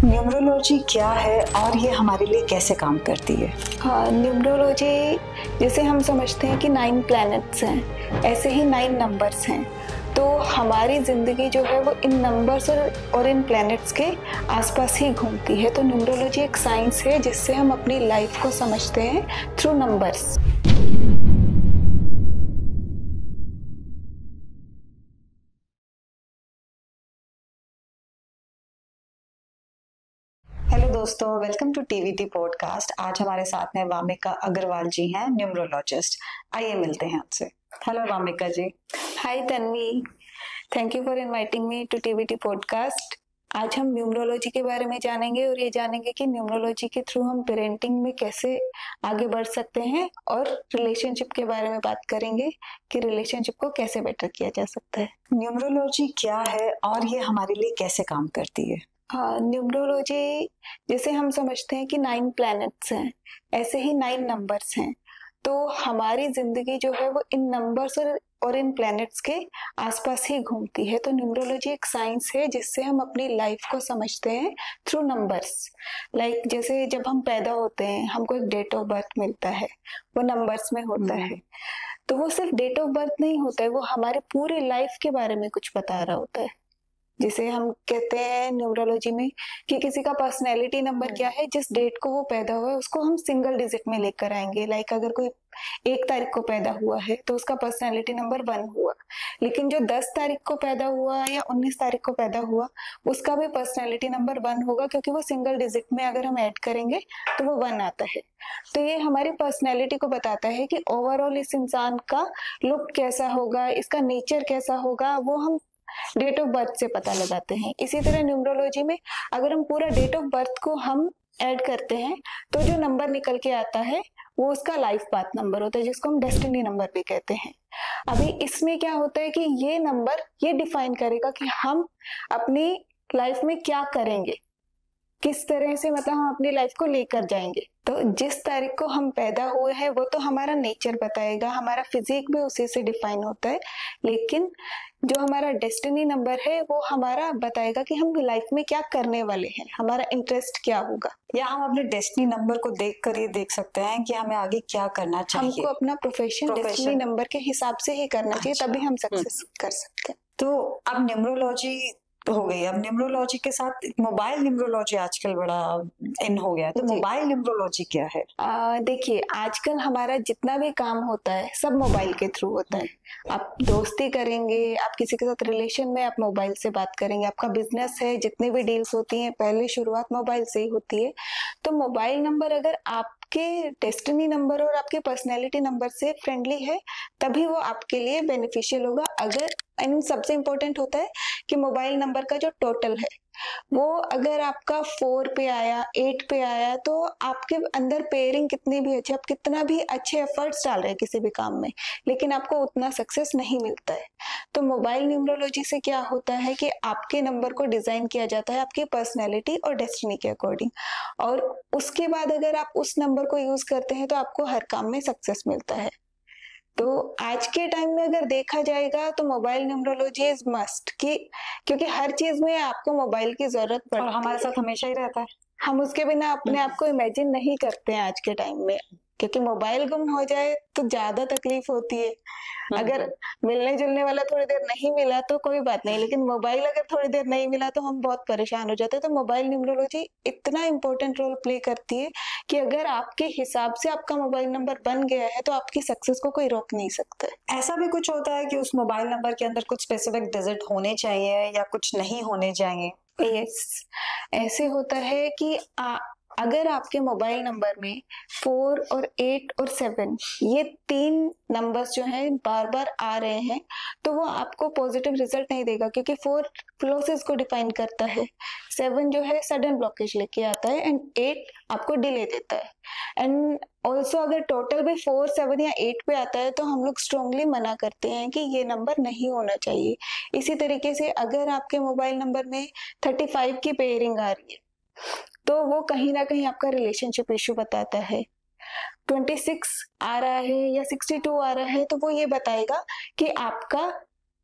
Numerology क्या है और ये हमारे लिए कैसे काम करती है? हाँ, न्यूमरोलॉजी जैसे हम समझते हैं कि 9 प्लैनेट्स हैं, ऐसे ही 9 नंबर्स हैं। तो हमारी ज़िंदगी जो है वो इन नंबर्स और इन प्लैनेट्स के आसपास ही घूमती है। तो न्यूमरोलॉजी एक साइंस है जिससे हम अपनी लाइफ को समझते हैं थ्रू नंबर्स। हेलो दोस्तों, वेलकम टू टीवीटी पॉडकास्ट। आज हमारे साथ में वामिका अग्रवाल जी हैं, न्यूमरोलॉजिस्ट। आइए मिलते हैं आपसे। Hello Vamika ji. Hi Tanvi, thank you for inviting me to TVT podcast. आज हम न्यूमरोलॉजी के बारे में जानेंगे और ये जानेंगे कि न्यूमरोलॉजी के थ्रू हम पेरेंटिंग में कैसे आगे बढ़ सकते हैं, और रिलेशनशिप के बारे में बात करेंगे कि रिलेशनशिप को कैसे बेटर किया जा सकता है। न्यूमरोलॉजी क्या है और ये हमारे लिए कैसे काम करती है? हाँ, न्यूमरोलॉजी जैसे हम समझते हैं कि 9 प्लैनेट्स हैं, ऐसे ही 9 नंबर्स हैं। तो हमारी जिंदगी जो है वो इन नंबर्स और इन प्लैनेट्स के आसपास ही घूमती है। तो न्यूमरोलॉजी एक साइंस है जिससे हम अपनी लाइफ को समझते हैं थ्रू नंबर्स। लाइक जैसे जब हम पैदा होते हैं हमको एक डेट ऑफ बर्थ मिलता है, वो नंबर्स में होता है। तो वो सिर्फ डेट ऑफ बर्थ नहीं होता है, वो हमारे पूरी लाइफ के बारे में कुछ बता रहा होता है। जिसे हम कहते हैं न्यूमरोलॉजी में कि किसी का पर्सनैलिटी नंबर क्या है, जिस डेट को वो पैदा हुआ है उसको हम सिंगल डिजिट में लेकर आएंगे। लाइक अगर कोई 1 तारीख को पैदा हुआ है तो उसका पर्सनैलिटी नंबर 1 हुआ, लेकिन जो 10 तारीख को पैदा हुआ या 19 तारीख को पैदा हुआ उसका भी पर्सनैलिटी नंबर 1 होगा, क्योंकि वो सिंगल डिजिट में अगर हम ऐड करेंगे तो वो 1 आता है। तो ये हमारी पर्सनैलिटी को बताता है कि ओवरऑल इस इंसान का लुक कैसा होगा, इसका नेचर कैसा होगा, वो हम डेट ऑफ बर्थ से पता लगाते हैं। इसी तरह न्यूमरोलॉजी में अगर हम पूरा डेट ऑफ बर्थ को हम ऐड करते हैं तो जो नंबर निकल के आता है वो उसका लाइफ पाथ नंबर होता है, जिसको हम डेस्टिनी नंबर भी कहते हैं। अभी इसमें क्या होता है कि ये नंबर ये डिफाइन करेगा कि हम अपनी लाइफ में क्या करेंगे, किस तरह से मतलब हम अपनी लाइफ को लेकर जाएंगे। तो जिस तारीख को हम पैदा हुए हैं वो तो हमारा नेचर बताएगा, हमारा फिजिक भी उसी से डिफाइन होता है, लेकिन जो हमारा डेस्टिनी नंबर है वो हमारा बताएगा कि हम लाइफ में क्या करने वाले हैं, हमारा इंटरेस्ट क्या होगा। या हम अपने डेस्टिनी नंबर को देखकर ये देख सकते हैं कि हमें आगे क्या करना चाहिए। हमको अपना प्रोफेशन डेस्टिनी नंबर के हिसाब से ही करना चाहिए, तभी हम सक्सेस कर सकते हैं। तो अब न्यूमरोलॉजी हो गई, अब न्यूमरोलॉजी के साथ मोबाइल न्यूमरोलॉजी आजकल बड़ा इन हो गया है। तो मोबाइल न्यूमरोलॉजी क्या है? देखिए, आजकल हमारा जितना भी काम होता है सब मोबाइल के थ्रू होता है। आप दोस्ती करेंगे, आप किसी के साथ रिलेशन में, आप मोबाइल से बात करेंगे। आपका बिजनेस है, जितनी भी डील्स होती हैं पहले शुरुआत मोबाइल से ही होती है। तो मोबाइल नंबर अगर आपके डेस्टिनी नंबर और आपके पर्सनैलिटी नंबर से फ्रेंडली है तभी वो आपके लिए बेनिफिशियल होगा। अगर एंड सबसे इम्पोर्टेंट होता है कि मोबाइल नंबर का जो टोटल है वो अगर आपका 4 पे आया, 8 पे आया, तो आपके अंदर पेयरिंग कितनी भी अच्छी, आप कितना भी अच्छे एफर्ट्स डाल रहे हैं किसी भी काम में, लेकिन आपको उतना सक्सेस नहीं मिलता है। तो मोबाइल न्यूमरोलॉजी से क्या होता है कि आपके नंबर को डिजाइन किया जाता है आपकी पर्सनैलिटी और डेस्टिनी के अकॉर्डिंग, और उसके बाद अगर आप उस नंबर को यूज करते हैं तो आपको हर काम में सक्सेस मिलता है। तो आज के टाइम में अगर देखा जाएगा तो मोबाइल न्यूमरोलॉजी इज मस्ट, कि क्योंकि हर चीज में आपको मोबाइल की जरूरत पड़ती है और हमारे साथ हमेशा ही रहता है। हम उसके बिना अपने आप को इमेजिन नहीं करते हैं आज के टाइम में, क्योंकि मोबाइल गुम हो जाए तो ज्यादा तकलीफ होती है। अगर मिलने जुलने वाला थोड़ी देर नहीं मिला तो कोई बात नहीं, लेकिन मोबाइल अगर थोड़ी देर नहीं मिला तो हम बहुत परेशान हो जाते हैं। तो मोबाइल न्यूमरोलॉजी इतना इंपॉर्टेंट रोल प्ले करती है कि अगर आपके हिसाब से आपका मोबाइल नंबर बन गया है तो आपकी सक्सेस को कोई रोक नहीं सकता है। ऐसा भी कुछ होता है कि उस मोबाइल नंबर के अंदर कुछ स्पेसिफिक डिजिट होने चाहिए या कुछ नहीं होने चाहिए? यस, ऐसे होता है कि अगर आपके मोबाइल नंबर में 4 और 8 और 7 ये 3 नंबर्स जो हैं बार बार आ रहे हैं तो वो आपको पॉजिटिव रिजल्ट नहीं देगा, क्योंकि 4 लॉसेस को डिफाइन करता है, 7 जो है सडन ब्लॉकेज लेके आता है, एंड 8 आपको डिले देता है। एंड ऑल्सो अगर टोटल भी 4, 7 या 8 पे आता है तो हम लोग स्ट्रांगली मना करते हैं कि ये नंबर नहीं होना चाहिए। इसी तरीके से अगर आपके मोबाइल नंबर में 35 की पेयरिंग आ रही है तो वो कहीं ना कहीं आपका रिलेशनशिप इश्यू बताता है। 26 आ रहा है या 62 आ रहा है तो वो ये बताएगा कि आपका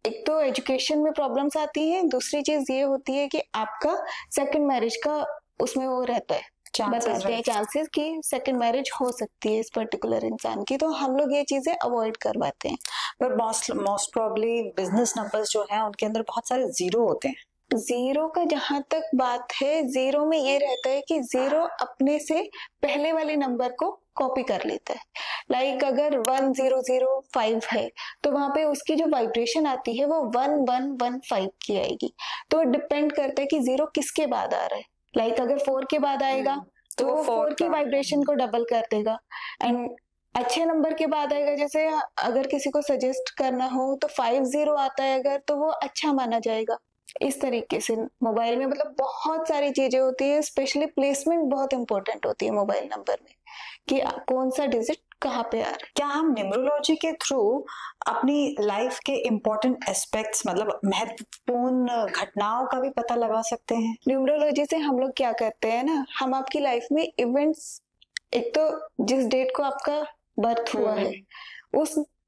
एक तो एजुकेशन में प्रॉब्लम्स आती है, दूसरी चीज ये होती है कि आपका सेकंड मैरिज का उसमें वो रहता है, बताते हैं चांसेस कि सेकंड मैरिज हो सकती है इस पर्टिकुलर इंसान की, तो हम लोग ये चीजें अवॉइड करवाते हैं। पर मोस्ट प्रोबेबली बिजनेस नंबर्स जो हैं उनके अंदर बहुत सारे जीरो होते हैं। जीरो का जहां तक बात है, जीरो में ये रहता है कि जीरो अपने से पहले वाले नंबर को कॉपी कर लेता है। लाइक अगर 1005 है तो वहां पे उसकी जो वाइब्रेशन आती है वो 1115 की आएगी। तो डिपेंड करता है कि जीरो किसके बाद आ रहा है। लाइक अगर 4 के बाद आएगा तो वो 4 की वाइब्रेशन को डबल कर देगा। एंड अच्छे नंबर के बाद आएगा, जैसे अगर किसी को सजेस्ट करना हो तो 50 आता है अगर, तो वो अच्छा माना जाएगा। इस तरीके से मोबाइल में मतलब बहुत सारी चीजें होती है, स्पेशली प्लेसमेंट बहुत इंपॉर्टेंट होती है मोबाइल नंबर में कि कौन सा डिजिट कहाँ पे आ रहा है। क्या हम न्यूमरोलॉजी के थ्रू अपनी लाइफ के इम्पोर्टेंट एस्पेक्ट्स मतलब महत्वपूर्ण घटनाओं का भी पता लगा सकते हैं? न्यूमरोलॉजी से हम लोग क्या करते हैं ना, हम आपकी लाइफ में इवेंट्स, एक तो जिस डेट को आपका बर्थ हुआ है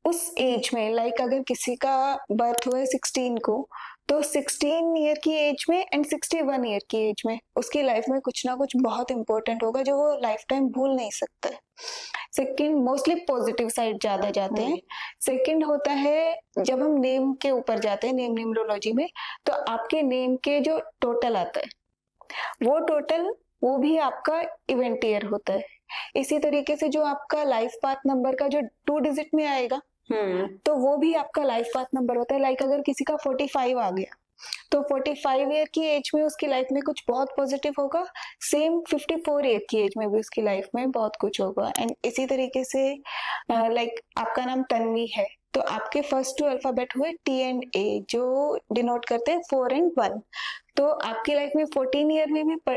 उस एज में, लाइक अगर किसी का बर्थ हुआ है 16 को, तो 16 ईयर की एज में एंड 61 ईयर की एज में उसकी लाइफ में कुछ ना कुछ बहुत इंपॉर्टेंट होगा जो वो लाइफ टाइम भूल नहीं सकता है। सेकंड, मोस्टली पॉजिटिव साइड ज्यादा जाते हैं। सेकंड होता है जब हम नेम के ऊपर जाते हैं, नेम न्यूमरोलॉजी में, तो आपके नेम के जो टोटल आता है वो टोटल वो भी आपका इवेंट ईयर होता है। इसी तरीके से जो आपका लाइफ पाथ नंबर का जो 2 डिजिट में आएगा तो वो भी आपका लाइफ पाथ नंबर होता है। लाइक अगर किसी का 45 आ गया तो 45 ईयर की एज में उसकी लाइफ में कुछ बहुत पॉजिटिव होगा, सेम 54 ईयर की एज में भी उसकी लाइफ में बहुत कुछ होगा। एंड इसी तरीके से लाइक आपका नाम तन्वी है तो आपके फर्स्ट 2 अल्फाबेट हुए T एंड A जो डिनोट करते हैं 4 एंड 1, तो आपकी लाइफ में 14 ईयर में भी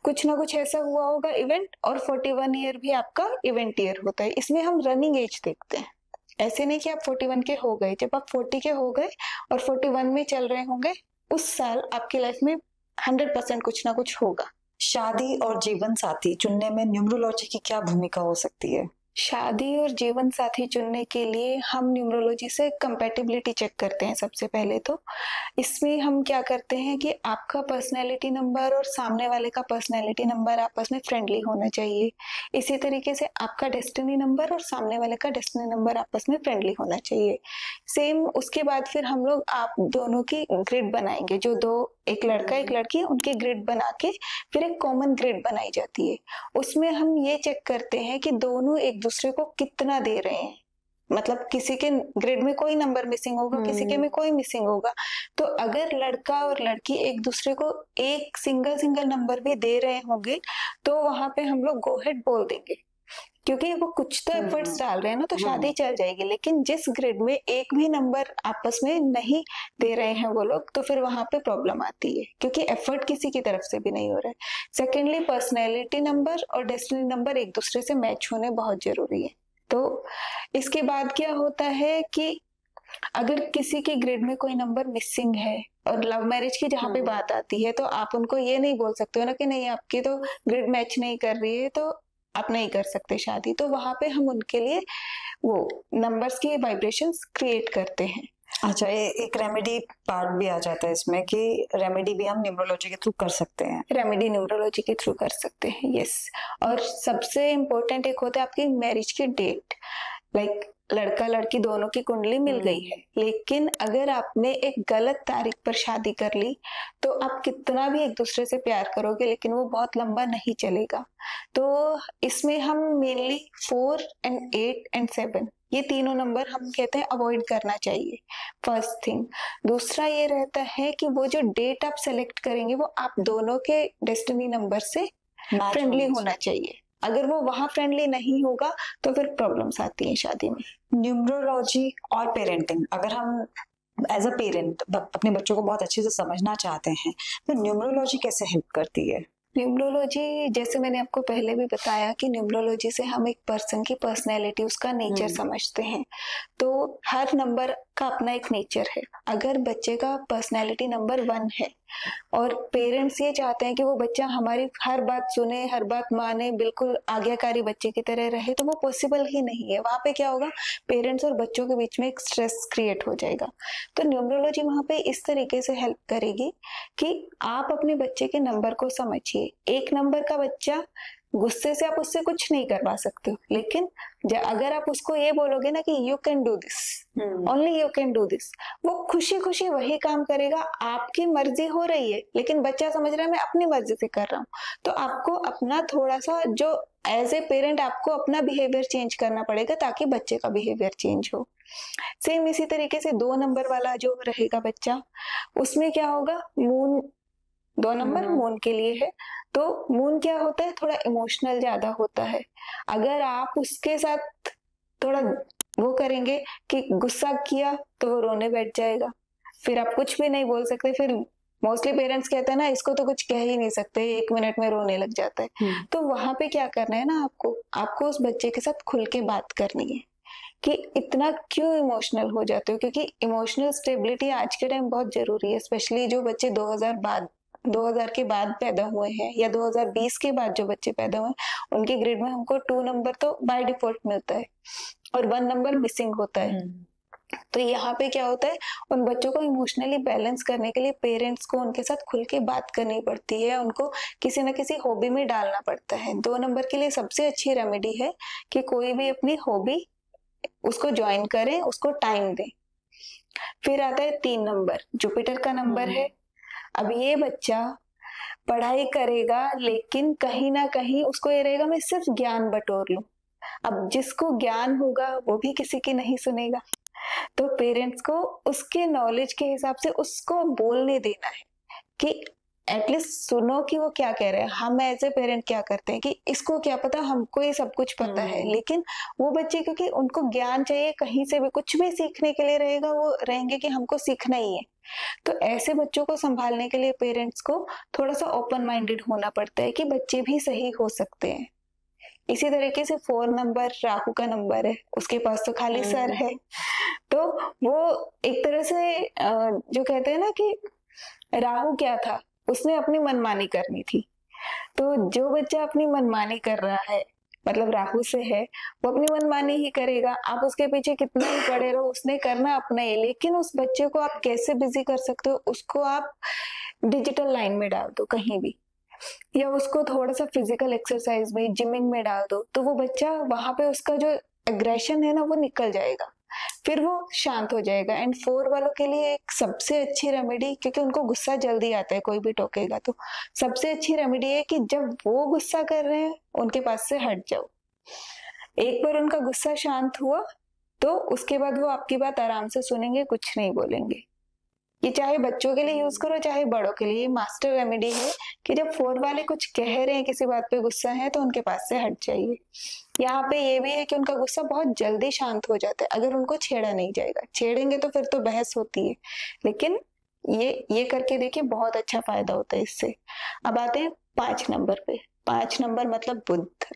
कुछ ना कुछ ऐसा हुआ होगा इवेंट, और 41 ईयर भी आपका इवेंट ईयर होता है। इसमें हम रनिंग एज देखते हैं, ऐसे नहीं कि आप 41 के हो गए, जब आप 40 के हो गए और 41 में चल रहे होंगे उस साल आपकी लाइफ में 100% कुछ ना कुछ होगा। शादी और जीवन साथी चुनने में न्यूमरोलॉजी की क्या भूमिका हो सकती है? शादी और जीवन साथी चुनने के लिए हम न्यूमरोलॉजी से कंपैटिबिलिटी चेक करते हैं सबसे पहले। तो इसमें हम क्या करते हैं कि आपका पर्सनैलिटी नंबर और सामने वाले का पर्सनैलिटी नंबर आपस में फ्रेंडली होना चाहिए। इसी तरीके से आपका डेस्टिनी नंबर और सामने वाले का डेस्टिनी नंबर आपस में फ्रेंडली होना चाहिए। सेम उसके बाद फिर हम लोग आप दोनों की ग्रिड बनाएंगे, जो दो, एक लड़का एक लड़की, उनकी ग्रिड बना के फिर एक कॉमन ग्रिड बनाई जाती है। उसमें हम ये चेक करते हैं कि दोनों एक दूसरे को कितना दे रहे हैं, मतलब किसी के ग्रिड में कोई नंबर मिसिंग होगा, किसी के में कोई मिसिंग होगा। तो अगर लड़का और लड़की एक दूसरे को एक सिंगल नंबर भी दे रहे होंगे तो वहां पे हम लोग गो हेड बोल देंगे, क्योंकि वो कुछ तो एफर्ट्स डाल रहे हैं ना, तो शादी चल जाएगी। लेकिन जिस ग्रिड में एक भी नंबर आपस में नहीं दे रहे हैं वो लोग, तो फिर वहां पे प्रॉब्लम आती है, क्योंकि एफर्ट किसी की तरफ से भी नहीं हो रहा है। सेकेंडली, पर्सनैलिटी नंबर और डेस्टिनी नंबर एक दूसरे से मैच होने बहुत जरूरी है। तो इसके बाद क्या होता है कि अगर किसी की ग्रिड में कोई नंबर मिसिंग है, और लव मैरिज की जहाँ पे बात आती है, तो आप उनको ये नहीं बोल सकते हो ना कि नहीं आपकी तो ग्रिड मैच नहीं कर रही है तो आप नहीं कर सकते शादी। तो वहां पे हम उनके लिए वो नंबर्स की वाइब्रेशंस क्रिएट करते हैं। अच्छा, एक रेमेडी पार्ट भी आ जाता है इसमें कि रेमेडी भी हम न्यूमरोलॉजी के थ्रू कर सकते हैं। रेमेडी न्यूमरोलॉजी के थ्रू कर सकते हैं, यस। और सबसे इम्पोर्टेंट एक होता है आपकी मैरिज की डेट। लाइक लड़का लड़की दोनों की कुंडली मिल गई है, लेकिन अगर आपने एक गलत तारीख पर शादी कर ली तो आप कितना भी एक दूसरे से प्यार करोगे लेकिन वो बहुत लंबा नहीं चलेगा। तो इसमें हम मेनली 4 एंड 8 एंड 7 ये तीनों नंबर हम कहते हैं अवॉइड करना चाहिए, फर्स्ट थिंग। दूसरा ये रहता है कि वो जो डेट आप सेलेक्ट करेंगे वो आप दोनों के डेस्टिनी नंबर से फ्रेंडली होना चाहिए। अगर वो वहां फ्रेंडली नहीं होगा तो फिर प्रॉब्लम्स आती हैं शादी में। न्यूमरोलॉजी और पेरेंटिंग, अगर हम एज अ पेरेंट अपने बच्चों को बहुत अच्छे से समझना चाहते हैं तो न्यूमरोलॉजी कैसे हेल्प करती है? न्यूमरोलॉजी, जैसे मैंने आपको पहले भी बताया कि न्यूमरोलॉजी से हम एक पर्सन की पर्सनैलिटी, उसका नेचर समझते हैं। तो हर नंबर का अपना एक नेचर है। अगर बच्चे का पर्सनैलिटी नंबर 1 है और पेरेंट्स ये चाहते हैं कि वो बच्चा हमारी हर बात सुने, हर बात माने, बिल्कुल आज्ञाकारी बच्चे की तरह रहे, तो वो पॉसिबल ही नहीं है। वहां पे क्या होगा, पेरेंट्स और बच्चों के बीच में एक स्ट्रेस क्रिएट हो जाएगा। तो न्यूमरोलॉजी वहां पे इस तरीके से हेल्प करेगी कि आप अपने बच्चे के नंबर को समझिए। 1 नंबर का बच्चा, गुस्से से आप उससे कुछ नहीं करवा सकते हो, लेकिन अगर आप उसको ये बोलोगे ना कि you can do this, only you can do this, वो खुशी खुशी वही काम करेगा। आपकी मर्जी हो रही है लेकिन बच्चा समझ रहा है मैं अपनी मर्जी से कर रहा हूँ। तो आपको अपना थोड़ा सा जो एज ए पेरेंट आपको अपना बिहेवियर चेंज करना पड़ेगा ताकि बच्चे का बिहेवियर चेंज हो। सेम इसी तरीके से 2 नंबर वाला जो रहेगा बच्चा, उसमें क्या होगा, मून 2 नंबर मून के लिए है। तो मून क्या होता है, थोड़ा इमोशनल ज्यादा होता है। अगर आप उसके साथ थोड़ा वो करेंगे कि गुस्सा किया तो वो रोने बैठ जाएगा, फिर आप कुछ भी नहीं बोल सकते। फिर मोस्टली पेरेंट्स कहते हैं ना, इसको तो कुछ कह ही नहीं सकते, 1 मिनट में रोने लग जाता है। तो वहां पे क्या करना है ना, आपको उस बच्चे के साथ खुल के बात करनी है कि इतना क्यों इमोशनल हो जाते हो, क्योंकि इमोशनल स्टेबिलिटी आज के टाइम बहुत जरूरी है। स्पेशली जो बच्चे 2000 के बाद पैदा हुए हैं या 2020 के बाद जो बच्चे पैदा हुए हैं, उनके ग्रेड में हमको 2 नंबर तो बाय डिफॉल्ट मिलता है और 1 नंबर मिसिंग होता है। तो यहाँ पे क्या होता है, उन बच्चों को इमोशनली बैलेंस करने के लिए पेरेंट्स को उनके साथ खुल के बात करनी पड़ती है, उनको किसी न किसी हॉबी में डालना पड़ता है। 2 नंबर के लिए सबसे अच्छी रेमेडी है कि कोई भी अपनी हॉबी उसको ज्वाइन करें, उसको टाइम दें। फिर आता है 3 नंबर, जुपिटर का नंबर है। अब ये बच्चा पढ़ाई करेगा लेकिन कहीं ना कहीं उसको ये रहेगा मैं सिर्फ ज्ञान बटोर लूं। अब जिसको ज्ञान होगा वो भी किसी की नहीं सुनेगा, तो पेरेंट्स को उसके नॉलेज के हिसाब से उसको बोलने देना है कि एटलीस्ट सुनो कि वो क्या कह रहे हैं। हम एज ए पेरेंट क्या करते हैं कि इसको क्या पता, हमको ये सब कुछ पता है, लेकिन वो बच्चे क्योंकि उनको ज्ञान चाहिए, कहीं से भी कुछ भी सीखने के लिए रहेगा, वो रहेंगे कि हमको सीखना ही है। तो ऐसे बच्चों को संभालने के लिए पेरेंट्स को थोड़ा सा ओपन माइंडेड होना पड़ता है कि बच्चे भी सही हो सकते हैं। इसी तरीके से 4 नंबर राहु का नंबर है, उसके पास तो खाली सर है। तो वो एक तरह से जो कहते हैं ना कि राहु क्या था, उसने अपनी मनमानी करनी थी। तो जो बच्चा अपनी मनमानी कर रहा है, मतलब राहु से है, वो अपनी मनमानी ही करेगा। आप उसके पीछे कितना ही पड़े रहो, उसने करना अपना है। लेकिन उस बच्चे को आप कैसे बिजी कर सकते हो, उसको आप डिजिटल लाइन में डाल दो कहीं भी, या उसको थोड़ा सा फिजिकल एक्सरसाइज में, जिमिंग में डाल दो, तो वो बच्चा वहां पे उसका जो एग्रेशन है ना वो निकल जाएगा, फिर वो शांत हो जाएगा। एंड 4 वालों के लिए एक सबसे अच्छी रेमेडी, क्योंकि उनको गुस्सा जल्दी आता है, कोई भी टोकेगा तो सबसे अच्छी रेमेडी है कि जब वो गुस्सा कर रहे हैं उनके पास से हट जाओ। एक बार उनका गुस्सा शांत हुआ तो उसके बाद वो आपकी बात आराम से सुनेंगे, कुछ नहीं बोलेंगे। ये चाहे बच्चों के लिए यूज करो चाहे बड़ों के लिए, मास्टर रेमेडी है कि जब 4 वाले कुछ कह रहे हैं, किसी बात पे गुस्सा है, तो उनके पास से हट जाइए। यहाँ पे ये भी है कि उनका गुस्सा बहुत जल्दी शांत हो जाता है अगर उनको छेड़ा नहीं जाएगा। छेड़ेंगे तो फिर तो बहस होती है, लेकिन ये करके देखिए, बहुत अच्छा फायदा होता है इससे। अब आते हैं 5 नंबर पे। 5 नंबर मतलब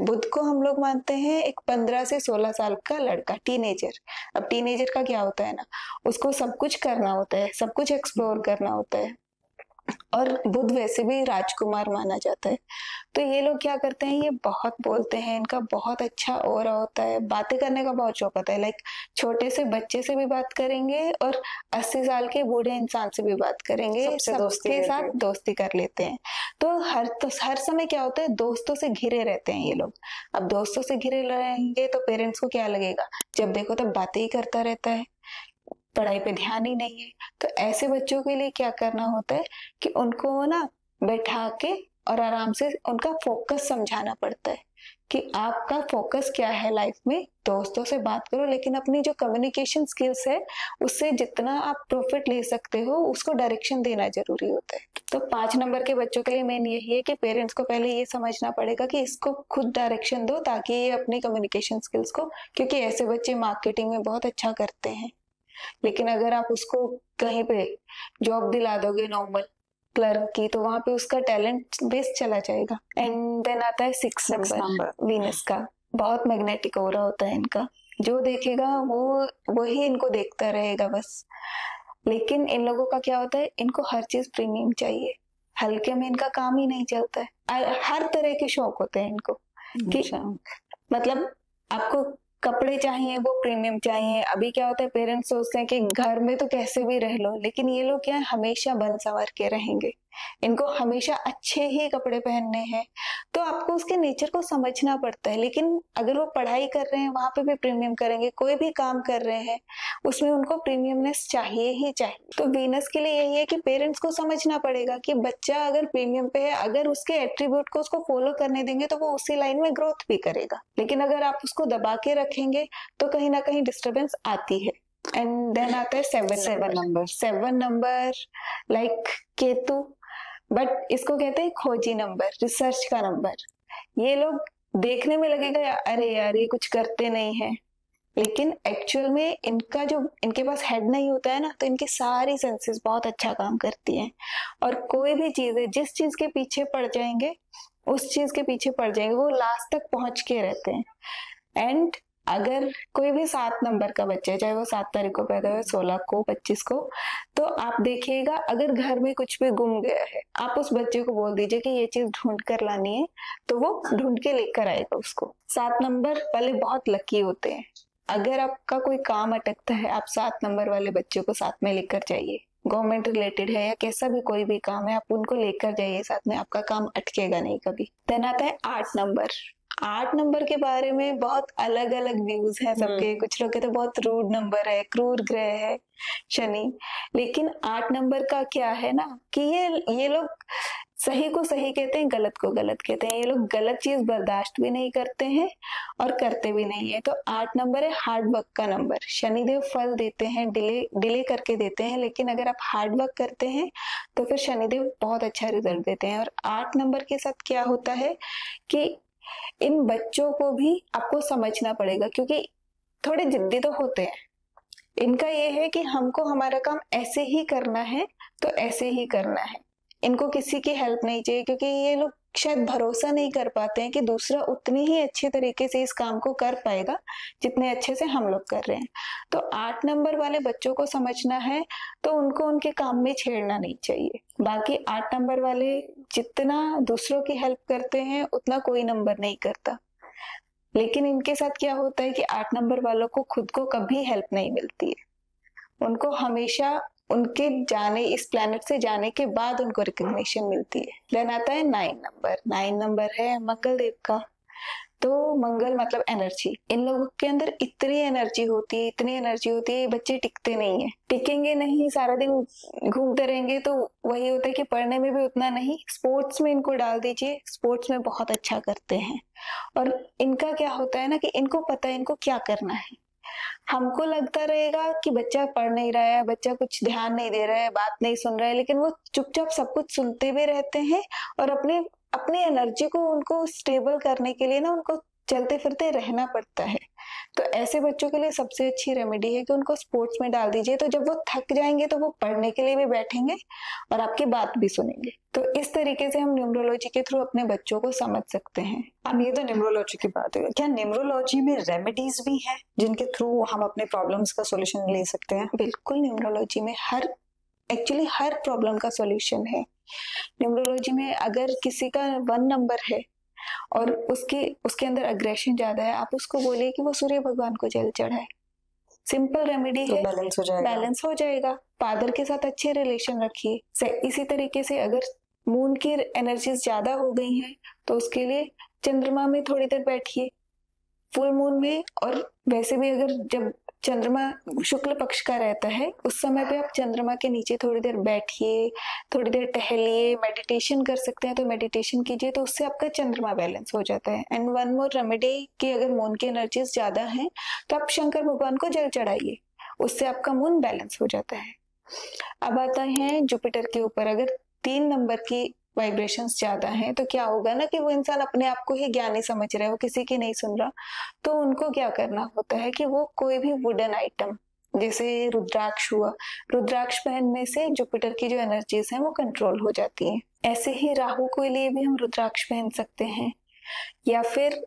बुध को हम लोग मानते हैं एक 15 से 16 साल का लड़का, टीनेजर। अब टीनेजर का क्या होता है ना, उसको सब कुछ करना होता है, सब कुछ एक्सप्लोर करना होता है, और बुध वैसे भी राजकुमार माना जाता है। तो ये लोग क्या करते हैं, ये बहुत बोलते हैं, इनका बहुत अच्छा ऑरा होता है, बातें करने का बहुत शौक होता है। लाइक छोटे से बच्चे से भी बात करेंगे और 80 साल के बूढ़े इंसान से भी बात करेंगे, सबके साथ दोस्ती कर लेते हैं। तो हर समय क्या होता है, दोस्तों से घिरे रहते हैं ये लोग। अब दोस्तों से घिरे रहेंगे तो पेरेंट्स को क्या लगेगा, जब देखो तब बातें ही करता रहता है, पढ़ाई पे ध्यान ही नहीं है। तो ऐसे बच्चों के लिए क्या करना होता है कि उनको ना बैठा के और आराम से उनका फोकस समझाना पड़ता है कि आपका फोकस क्या है लाइफ में। दोस्तों से बात करो, लेकिन अपनी जो कम्युनिकेशन स्किल्स है उससे जितना आप प्रॉफिट ले सकते हो उसको डायरेक्शन देना जरूरी होता है। तो 5 नंबर के बच्चों के लिए मेन यही है कि पेरेंट्स को पहले ये समझना पड़ेगा कि इसको खुद डायरेक्शन दो, ताकि ये अपनी कम्युनिकेशन स्किल्स को, क्योंकि ऐसे बच्चे मार्केटिंग में बहुत अच्छा करते हैं, लेकिन अगर आप उसको कहीं पे जॉब दिला दोगे नॉर्मल क्लर्क की, तो वहां पे उसका टैलेंट बेस चला जाएगा। एंड देन आता है 6 नंबर, वीनस का। बहुत मैग्नेटिक ऑरा होता है इनका। जो देखेगा वो वही इनको देखता रहेगा बस। लेकिन इन लोगों का क्या होता है, इनको हर चीज प्रीमियम चाहिए, हल्के में इनका काम ही नहीं चलता है। हर तरह के शौक होते हैं इनको कि मतलब आपको कपड़े चाहिए वो प्रीमियम चाहिए। अभी क्या होता है, पेरेंट्स सोचते हैं कि घर में तो कैसे भी रह लो, लेकिन ये लोग क्या है, हमेशा बन संवर के रहेंगे, इनको हमेशा अच्छे ही कपड़े पहनने हैं। तो आपको उसके नेचर को समझना पड़ता है। लेकिन अगर वो पढ़ाई कर रहे हैं वहां पे भी प्रीमियम करेंगे, कोई भी काम कर रहे हैं उसमें उनको प्रीमियमनेस चाहिए ही चाहिए। तो वीनस के लिए यही है कि पेरेंट्स को समझना पड़ेगा कि बच्चा अगर प्रीमियम पे है, अगर उसके एट्रीब्यूट को उसको फॉलो करने देंगे तो वो उसी लाइन में ग्रोथ भी करेगा। लेकिन अगर आप उसको दबा के रखेंगे तो कहीं ना कहीं डिस्टर्बेंस आती है। एंड देन आता है seven number like Ketu, but इसको कहते हैं खोजी नंबर, रिसर्च का नंबर। ये लोग देखने में लगेगा अरे यार ये कुछ करते नहीं है, लेकिन एक्चुअल में इनका जो इनके पास हेड नहीं होता है ना, तो इनकी सारी सेंसेस बहुत अच्छा काम करती हैं। और कोई भी चीज है, जिस चीज के पीछे पड़ जाएंगे उस चीज के पीछे पड़ जाएंगे, वो लास्ट तक पहुंच के रहते हैं। एंड अगर कोई भी 7 नंबर का बच्चा है, चाहे वो 7 तारीख को पैदा हुआ, 16 को, 25 को, तो आप देखिएगा अगर घर में कुछ भी गुम गया है, आप उस बच्चे को बोल दीजिए कि ये चीज ढूंढ कर लानी है, तो वो ढूंढ के लेकर आएगा उसको। 7 नंबर वाले बहुत लकी होते हैं। अगर आपका कोई काम अटकता है, आप 7 नंबर वाले बच्चे को साथ में लेकर जाइए। गवर्नमेंट रिलेटेड है या कैसा भी कोई भी काम है, आप उनको लेकर जाइए साथ में, आपका काम अटकेगा नहीं कभी। देन आता है 8 नंबर। 8 नंबर के बारे में बहुत अलग अलग व्यूज हैं सबके। कुछ लोग कहते हैं बहुत रूड नंबर है, क्रूर ग्रह है शनि। लेकिन 8 नंबर का क्या है ना कि ये लोग सही को सही कहते हैं, गलत को गलत कहते हैं। ये लोग गलत चीज बर्दाश्त भी नहीं करते हैं और करते भी नहीं है। तो 8 नंबर है हार्ड वर्क का नंबर। शनिदेव फल देते हैं, डिले करके देते हैं, लेकिन अगर आप हार्ड वर्क करते हैं तो फिर शनिदेव बहुत अच्छा रिजल्ट देते हैं। और 8 नंबर के साथ क्या होता है कि इन बच्चों को भी आपको समझना पड़ेगा, क्योंकि थोड़े जिद्दी तो होते हैं। इनका ये है कि हमको हमारा काम ऐसे ही करना है तो ऐसे ही करना है, इनको किसी की हेल्प नहीं चाहिए, क्योंकि ये लोग शायद भरोसा नहीं कर पाते हैं कि दूसरा उतनी ही अच्छे तरीके से इस काम को कर पाएगा जितने अच्छे से हम लोग कर रहे हैं। तो 8 नंबर वाले बच्चों को समझना है तो उनको उनके काम में छेड़ना नहीं चाहिए। बाकी 8 नंबर वाले जितना दूसरों की हेल्प करते हैं उतना कोई नंबर नहीं करता। लेकिन इनके साथ क्या होता है कि 8 नंबर वालों को खुद को कभी हेल्प नहीं मिलती है। उनको हमेशा उनके जाने, इस प्लेनेट से जाने के बाद उनको रिकग्निशन मिलती है। देन आता है 9 नंबर। 9 नंबर है मंगल देव का। तो मंगल मतलब एनर्जी। इन लोगों के अंदर इतनी एनर्जी होती है, इतनी एनर्जी होती है, ये बच्चे टिकते नहीं है। टिकेंगे नहीं, सारा दिन घूमते रहेंगे तो वही होता है कि पढ़ने में भी उतना नहीं। स्पोर्ट्स में इनको डाल दीजिए, स्पोर्ट्स में बहुत अच्छा करते हैं। और इनका क्या होता है ना कि इनको पता है इनको क्या करना है। हमको लगता रहेगा कि बच्चा पढ़ नहीं रहा है, बच्चा कुछ ध्यान नहीं दे रहा है, बात नहीं सुन रहा है, लेकिन वो चुपचाप सब कुछ सुनते भी रहते हैं। और अपनी एनर्जी को उनको स्टेबल करने के लिए ना उनको चलते फिरते रहना पड़ता है। तो ऐसे बच्चों के लिए सबसे अच्छी रेमेडी है कि उनको स्पोर्ट्स में डाल दीजिए। तो जब वो थक जाएंगे तो वो पढ़ने के लिए भी बैठेंगे और आपकी बात भी सुनेंगे। तो इस तरीके से हम न्यूमरोलॉजी के थ्रू अपने बच्चों को समझ सकते हैं। अब ये तो न्यूमरोलॉजी की बात है, क्या न्यूमरोलॉजी में रेमेडीज भी हैं जिनके थ्रू हम अपने प्रॉब्लम्स का सॉल्यूशन ले सकते हैं? बिल्कुल, न्यूमरोलॉजी में एक्चुअली हर प्रॉब्लम का सॉल्यूशन है। न्यूमरोलॉजी में अगर किसी का 1 नंबर है और उसके अंदर अग्रेशन ज्यादा है, आप उसको बोलिए कि वो सूर्य भगवान को जल चढ़ाए। सिंपल रेमेडी तो है, बैलेंस हो जाएगा। फादर के साथ अच्छे रिलेशन रखिए। इसी तरीके से अगर मून की एनर्जीज ज्यादा हो गई हैं तो उसके लिए चंद्रमा में थोड़ी देर बैठिए फुल मून में। और वैसे भी अगर जब चंद्रमा शुक्ल पक्ष का रहता है उस समय पे आप चंद्रमा के नीचे थोड़ी देर बैठिए, थोड़ी देर टहलिए, मेडिटेशन कर सकते हैं तो मेडिटेशन कीजिए, तो उससे आपका चंद्रमा बैलेंस हो जाता है। एंड वन मोर रेमेडी कि अगर मून की एनर्जीज ज्यादा हैं तो आप शंकर भगवान को जल चढ़ाइए, उससे आपका मून बैलेंस हो जाता है। अब आता है जुपिटर के ऊपर। अगर 3 नंबर की वाइब्रेशंस ज्यादा हैं तो क्या होगा ना कि वो इंसान अपने आप को ही ज्ञानी समझ रहा है, वो किसी की नहीं सुन रहा। तो उनको क्या करना होता है कि वो कोई भी वुडन आइटम, जैसे रुद्राक्ष हुआ, रुद्राक्ष पहनने से जुपिटर की जो एनर्जीज हैं वो कंट्रोल हो जाती हैं। ऐसे ही राहु के लिए भी हम रुद्राक्ष पहन सकते हैं। या फिर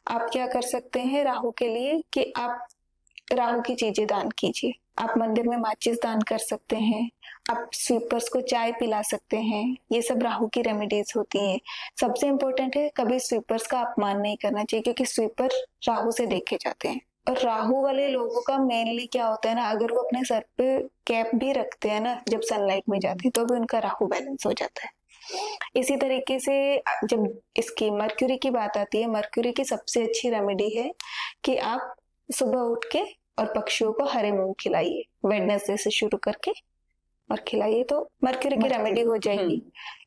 आप क्या कर सकते हैं राहु के लिए कि आप राहु की चीजें दान कीजिए। आप मंदिर में माचिस दान कर सकते हैं, आप स्वीपर्स को चाय पिला सकते हैं। ये सब राहु की रेमेडीज होती हैं। सबसे इम्पोर्टेंट है कभी स्वीपर्स का अपमान नहीं करना चाहिए, क्योंकि स्वीपर राहु से देखे जाते हैं। और राहु वाले लोगों का मेनली क्या होता है ना, अगर वो अपने सर पे कैप भी रखते हैं ना जब सनलाइट में जाते हैं, तो भी उनका राहु बैलेंस हो जाता है। इसी तरीके से जब इसकी मर्क्यूरी की बात आती है, मर्क्यूरी की सबसे अच्छी रेमेडी है कि आप सुबह उठ के और पक्षियों को हरे मूंग खिलाइए, वेडनेसडे से शुरू करके और खिलाइए, तो मर्क्यूरी की रेमेडी हो जाएगी।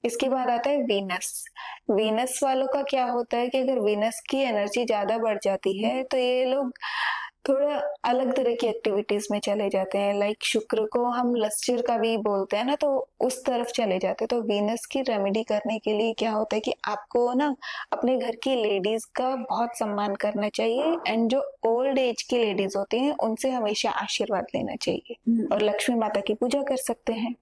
इसके बाद आता है वीनस। वीनस वालों का क्या होता है कि अगर वीनस की एनर्जी ज्यादा बढ़ जाती है तो ये लोग थोड़ा अलग तरह की एक्टिविटीज में चले जाते हैं। लाइक शुक्र को हम लस्टर का भी बोलते हैं ना, तो उस तरफ चले जाते हैं। तो वीनस की रेमेडी करने के लिए क्या होता है कि आपको ना अपने घर की लेडीज का बहुत सम्मान करना चाहिए, एंड जो ओल्ड एज की लेडीज होती हैं उनसे हमेशा आशीर्वाद लेना चाहिए, और लक्ष्मी माता की पूजा कर सकते हैं।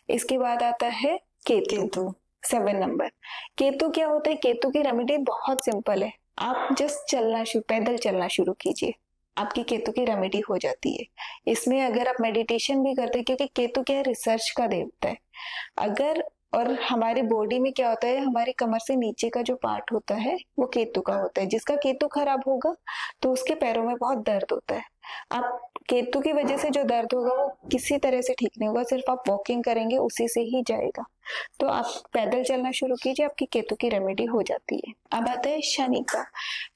इसके बाद आता है केतु, 7 नंबर। केतु क्या होता है, केतु की रेमेडी बहुत सिंपल है। आप जस्ट पैदल चलना शुरू कीजिए, आपकी केतु की रेमेडी हो जाती है। इसमें अगर आप मेडिटेशन भी करते हैं, क्योंकि केतु क्या है, रिसर्च का देवता है। अगर और हमारी बॉडी में क्या होता है, हमारी कमर से नीचे का जो पार्ट होता है वो केतु का होता है। जिसका केतु खराब होगा तो उसके पैरों में बहुत दर्द होता है। आप केतु की वजह से जो दर्द होगा वो किसी तरह से ठीक नहीं होगा, सिर्फ आप वॉकिंग करेंगे उसी से ही जाएगा। तो आप पैदल चलना शुरू कीजिए, आपकी केतु की रेमेडी हो जाती है। अब आता है शनि का।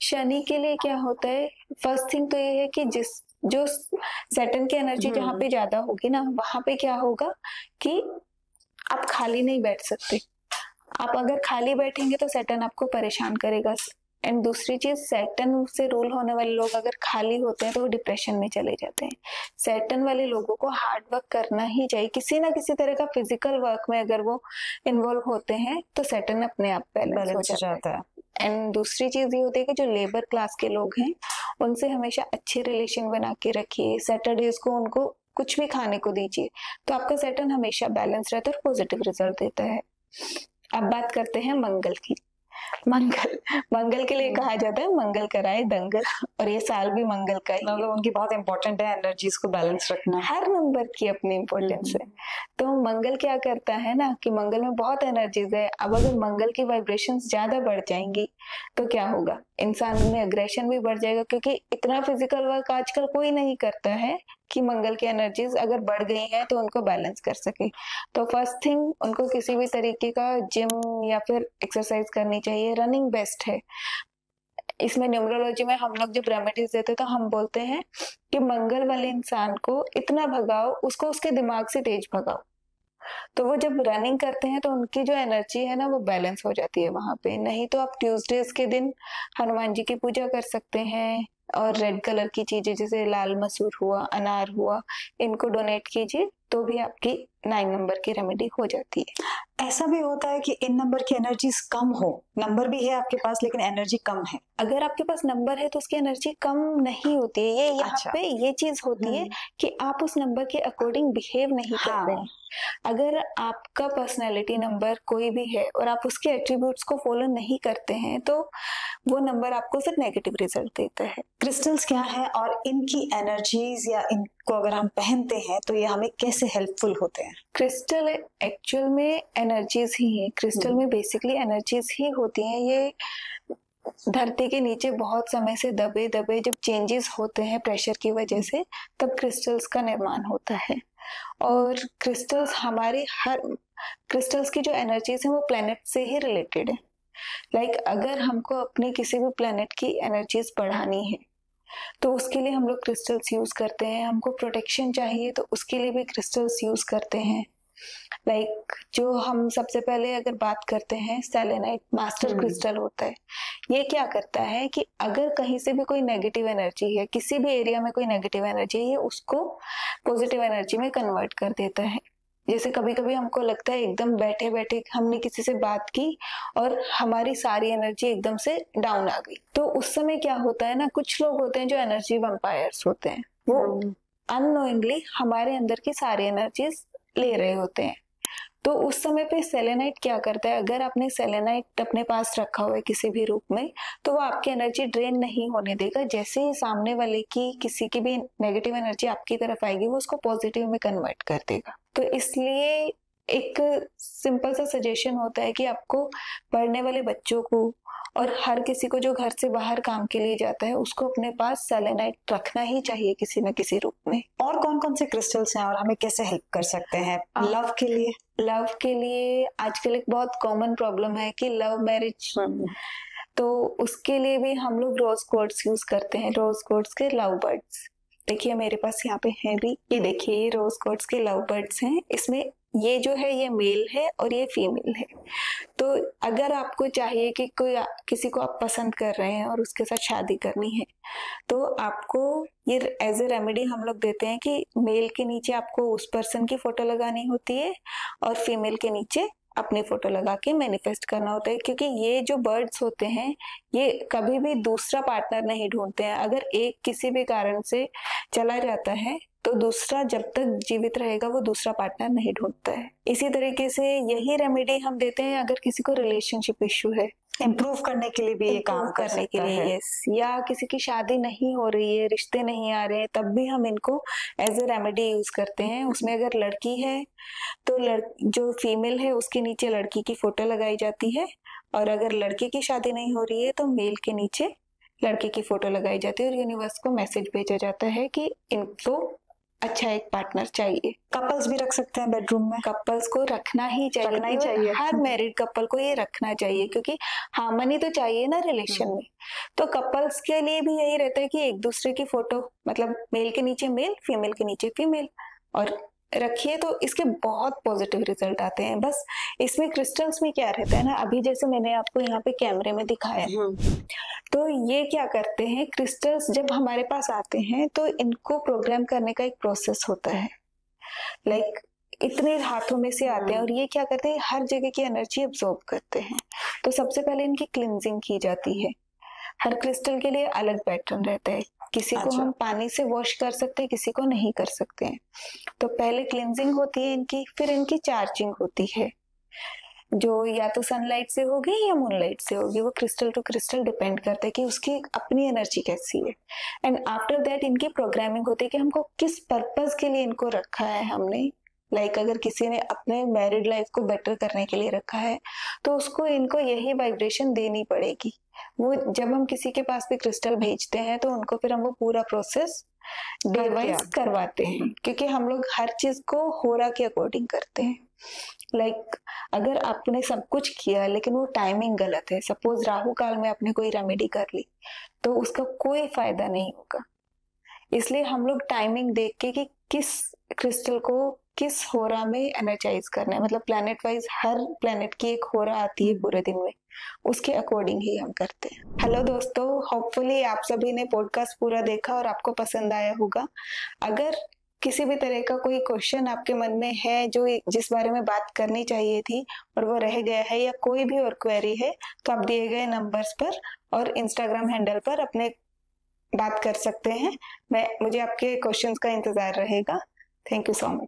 शनि के लिए क्या होता है, फर्स्ट थिंग तो ये है कि जो सैटर्न की एनर्जी जहाँ पे ज्यादा होगी ना, वहां पे क्या होगा कि आप खाली नहीं बैठ सकते। आप अगर खाली बैठेंगे तो सैटर्न आपको परेशान करेगा। एंड दूसरी चीज, सैटर्न से रूल होने वाले लोग अगर खाली होते हैं तो वो डिप्रेशन में चले जाते हैं। सैटर्न वाले लोगों को हार्ड वर्क करना ही चाहिए, किसी ना किसी तरह का फिजिकल वर्क में अगर वो इन्वॉल्व होते हैं तो सैटर्न अपने आप बैलेंस हो जाता है। एंड दूसरी चीज ये होती है कि जो लेबर क्लास के लोग हैं उनसे हमेशा अच्छे रिलेशन बना के रखिए। सैटरडेज को उनको कुछ भी खाने को दीजिए, तो आपका सैटर्न हमेशा बैलेंस रहता है और पॉजिटिव रिजल्ट देता है। अब बात करते हैं मंगल की। मंगल के लिए कहा जाता है मंगल कराए दंगल, और ये साल भी मंगल का ही, मतलब उनकी बहुत इंपॉर्टेंट है एनर्जीज को बैलेंस रखना। हर नंबर की अपनी इंपॉर्टेंस है। तो मंगल क्या करता है ना कि मंगल में बहुत एनर्जीज है। अब अगर मंगल की वाइब्रेशंस ज्यादा बढ़ जाएंगी तो क्या होगा, इंसान में अग्रेशन भी बढ़ जाएगा, क्योंकि इतना फिजिकल वर्क आजकल कोई नहीं करता है कि मंगल की एनर्जीज अगर बढ़ गई हैं तो उनको बैलेंस कर सके। तो फर्स्ट थिंग, उनको किसी भी तरीके का जिम या फिर एक्सरसाइज करनी चाहिए। रनिंग बेस्ट है। इसमें न्यूमरोलॉजी में हम लोग जब रेमेडीज देते हैं तो हम बोलते हैं कि मंगल वाले इंसान को इतना भगाओ, उसको उसके दिमाग से तेज भगाओ। तो वो जब रनिंग करते हैं तो उनकी जो एनर्जी है ना वो बैलेंस हो जाती है वहां पे। नहीं तो आप ट्यूसडेज के दिन हनुमान जी की पूजा कर सकते हैं, और रेड कलर की चीजें जैसे लाल मसूर हुआ, अनार हुआ, इनको डोनेट कीजिए, तो भी आपकी 9 नंबर की रेमेडी हो जाती है। ऐसा भी होता है कि इन नंबर की एनर्जीज कम हो, नंबर भी है आपके पास लेकिन एनर्जी कम है। अगर आपके पास नंबर है तो उसकी एनर्जी कम नहीं होती है। ये यहाँ पे ये चीज होती है कि आप उस नंबर के अकॉर्डिंग बिहेव नहीं कर रहे हैं। अगर आपका पर्सनैलिटी नंबर कोई भी है और आप उसके एट्रीब्यूट्स को फॉलो नहीं करते हैं तो वो नंबर आपको फिर नेगेटिव रिजल्ट देता है। क्रिस्टल्स क्या है और इनकी एनर्जीज या इनको अगर हम पहनते हैं तो ये हमें कैसे हेल्पफुल होते हैं? क्रिस्टल एक्चुअल में एनर्जीज ही है। क्रिस्टल में बेसिकली एनर्जीज ही होती हैं। ये धरती के नीचे बहुत समय से दबे दबे जब चेंजेस होते हैं प्रेशर की वजह से, तब क्रिस्टल्स का निर्माण होता है। और क्रिस्टल्स क्रिस्टल्स की जो एनर्जीज है वो प्लेनेट से ही रिलेटेड है। लाइक अगर हमको अपने किसी भी प्लेनेट की एनर्जीज बढ़ानी है तो उसके लिए हम लोग क्रिस्टल्स यूज करते हैं। हमको प्रोटेक्शन चाहिए तो उसके लिए भी क्रिस्टल्स यूज करते हैं। लाइक जो हम सबसे पहले अगर बात करते हैं, सेलेनाइट मास्टर क्रिस्टल होता है। ये क्या करता है कि अगर कहीं से भी कोई नेगेटिव एनर्जी है, किसी भी एरिया में कोई नेगेटिव एनर्जी है, ये उसको पॉजिटिव एनर्जी में कन्वर्ट कर देता है। जैसे कभी कभी हमको लगता है एकदम बैठे बैठे हमने किसी से बात की और हमारी सारी एनर्जी एकदम से डाउन आ गई, तो उस समय क्या होता है ना, कुछ लोग होते हैं जो एनर्जी वैम्पायर्स होते हैं, वो अननोइंगली हमारे अंदर की सारी एनर्जीज ले रहे होते हैं। तो उस समय पे सेलेनाइट क्या करता है, अगर आपने सेलेनाइट अपने पास रखा हुआ है किसी भी रूप में, तो वो आपकी एनर्जी ड्रेन नहीं होने देगा। जैसे ही सामने वाले की किसी की भी नेगेटिव एनर्जी आपकी तरफ आएगी, वो उसको पॉजिटिव में कन्वर्ट कर देगा। तो इसलिए एक सिंपल सा सजेशन होता है कि आपको पढ़ने वाले बच्चों को और हर किसी को जो घर से बाहर काम के लिए जाता है, उसको अपने पास सेलेनाइट रखना ही चाहिए किसी न किसी रूप में। और कौन कौन से क्रिस्टल्स हैं और हमें कैसे हेल्प कर सकते हैं लव के लिए? लव के लिए आजकल एक बहुत कॉमन प्रॉब्लम है कि लव मैरिज, तो उसके लिए भी हम लोग रोज क्वार्ट्ज यूज करते हैं, रोज क्वार्ट्ज के लव बर्ड्स। देखिए मेरे पास यहाँ पे है भी, ये देखिए ये रोज क्वार्ट्ज के लव बर्ड्स हैं। इसमें ये जो है ये मेल है और ये फीमेल है। तो अगर आपको चाहिए कि कोई किसी को आप पसंद कर रहे हैं और उसके साथ शादी करनी है, तो आपको ये एज ए रेमेडी हम लोग देते हैं कि मेल के नीचे आपको उस पर्सन की फोटो लगानी होती है और फीमेल के नीचे अपनी फोटो लगा के मैनिफेस्ट करना होता है। क्योंकि ये जो बर्ड्स होते हैं ये कभी भी दूसरा पार्टनर नहीं ढूंढते हैं। अगर एक किसी भी कारण से चला जाता है तो दूसरा जब तक जीवित रहेगा वो दूसरा पार्टनर नहीं ढूंढता है। इसी तरीके से यही रेमेडी हम देते हैं अगर किसी को रिलेशनशिप इश्यू है, इम्प्रूव करने के लिए भी ये काम कर करने के सकता लिए है। यस, या किसी की शादी नहीं हो रही है, रिश्ते नहीं आ रहे हैं, तब भी हम इनको एज ए रेमेडी यूज करते हैं। उसमें अगर लड़की है तो जो फीमेल है उसके नीचे लड़की की फोटो लगाई जाती है, और अगर लड़के की शादी नहीं हो रही है तो मेल के नीचे लड़के की फोटो लगाई जाती है और यूनिवर्स को मैसेज भेजा जाता है कि इनको अच्छा एक पार्टनर चाहिए। कपल्स भी रख सकते हैं बेडरूम में? कपल्स को रखना ही चाहिए, हर मैरिड कपल को ये रखना चाहिए, क्योंकि हार्मनी तो चाहिए ना रिलेशन में। तो कपल्स के लिए भी यही रहता है कि एक दूसरे की फोटो, मतलब मेल के नीचे मेल, फीमेल के नीचे फीमेल, और रखिए तो इसके बहुत पॉजिटिव रिजल्ट आते हैं। बस इसमें क्रिस्टल्स में क्या रहता है ना, अभी जैसे मैंने आपको यहाँ पे कैमरे में दिखाया, तो ये क्या करते हैं, क्रिस्टल्स जब हमारे पास आते हैं तो इनको प्रोग्राम करने का एक प्रोसेस होता है। लाइक इतने हाथों में से आते हैं और ये क्या करते हैं, हर जगह की एनर्जी अब्सॉर्ब करते हैं। तो सबसे पहले इनकी क्लिनजिंग की जाती है। हर क्रिस्टल के लिए अलग पैटर्न रहता है, किसी को हम पानी से वॉश कर सकते हैं, किसी को नहीं कर सकते हैं। तो पहले क्लिनजिंग होती है इनकी, फिर इनकी चार्जिंग होती है, जो या तो सनलाइट से होगी या मूनलाइट से होगी, वो क्रिस्टल टू क्रिस्टल डिपेंड करता है कि उसकी अपनी एनर्जी कैसी है। एंड आफ्टर दैट इनकी प्रोग्रामिंग होती है कि हमको किस पर्पस के लिए इनको रखा है हमने। लाइक अगर किसी ने अपने मैरिड लाइफ को बेटर करने के लिए रखा है तो उसको इनको यही वाइब्रेशन देनी पड़ेगी। वो जब हम किसी के पास भी क्रिस्टल भेजते हैं तो उनको फिर हम वो पूरा प्रोसेस डे वाइज करवाते हैं, क्योंकि हम लोग हर चीज को होरा के अकॉर्डिंग करते हैं। लाइक अगर आपने सब कुछ किया लेकिन वो टाइमिंग गलत है, सपोज राहु काल में आपने कोई रेमेडी कर ली, तो उसका कोई फायदा नहीं होगा। इसलिए हम लोग टाइमिंग देख के कि किस क्रिस्टल को किस होरा में एनर्जाइज करना है, मतलब प्लैनेट वाइज हर प्लैनेट की एक होरा आती है पूरे दिन में, उसके अकॉर्डिंग ही हम करते हैं। हेलो दोस्तों, होपफुली आप सभी ने पॉडकास्ट पूरा देखा और आपको पसंद आया होगा। अगर किसी भी तरह का कोई क्वेश्चन आपके मन में है जो जिस बारे में बात करनी चाहिए थी और वो रह गया है, या कोई भी और क्वेरी है, तो आप दिए गए नंबर्स पर और इंस्टाग्राम हैंडल पर अपने बात कर सकते हैं। मुझे आपके क्वेश्चंस का इंतजार रहेगा। Thank you so much.